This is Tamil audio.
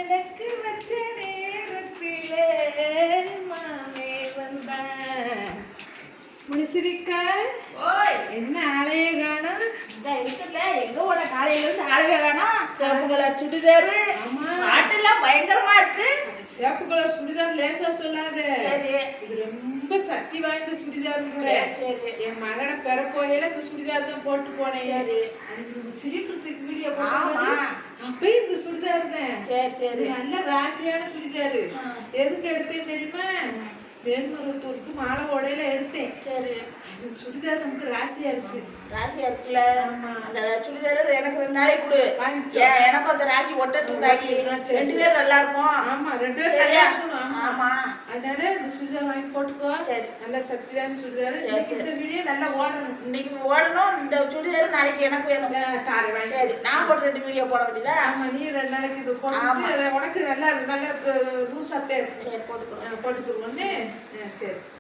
விளக்கு வச்ச நேரத்திலே மாமே வந்தான். முடிச்சிருக்கா? ஓய், என்ன ஆளையே காணோம்? இந்த இருக்குல்ல, எங்க போன காலையில இருந்து ஆளவே காணோம். சிவப்பு கலர் சுடிதாரு, ஆமா. பாட்டெல்லாம் பயங்கரமா இருக்கு. சேப்பு கலர் சுடிதார் லேசா சொல்லாத. சரி இது ரொம்ப சக்தி வாய்ந்த சுடிதார் கூட. சரி என் மகனை பெற போயில இந்த சுடிதார் தான் போட்டு போனேன். சரி அன்னைக்கு சிரிப்புக்கு வீடியோ ஆமா. போட்டு அப்பயும் இந்த சுடிதார் தான். சரி இது சரி நல்ல ராசியான சுடிதாரு. எதுக்கு எடுத்தேன் தெரியுமா? வேணுமருத்தூருக்கு மாலை உடையில எடுத்தேன். சரி அந்த சுடிதார் நமக்கு ராசியா இருக்கு. ராசியா இருக்குல்ல. ஆமா. அந்த சுடிதாரு எனக்கு 2 நாளைக்கு கொடு. வாங்கிக்கோ. எனக்கும் அந்த ராசி ஒட்டட்டும் தாயி. சரி, 2 பேரும் நல்லா இருக்கும். ஆமா, 2 பேரும் சரியா? நல்லா இருக்கணும். ஆமா. அதனால இந்த சுடிதார் வாங்கி போட்டுக்கோ. சரி. நல்ல சக்தியான சுடிதார். சரி, இன்னைக்கு சரி. இந்த வீடியோ நல்லா ஓடணும். இன்னைக்கு ஓடணும். இந்த சுடிதாரு நாளைக்கு எனக்கு வேணும். தாரை வாங்கி. சரி, நான் போட்டு 2 வீடியோ போட வேண்டியதா? ஆமா, நீ 2 நாளைக்கு இது ஆமா. போட்டு உனக்கு நல்லா நல்ல லூசாத்தே இருக்கு. சரி போட்டுக்கோ. போட்டுக்கோங்க. சரி.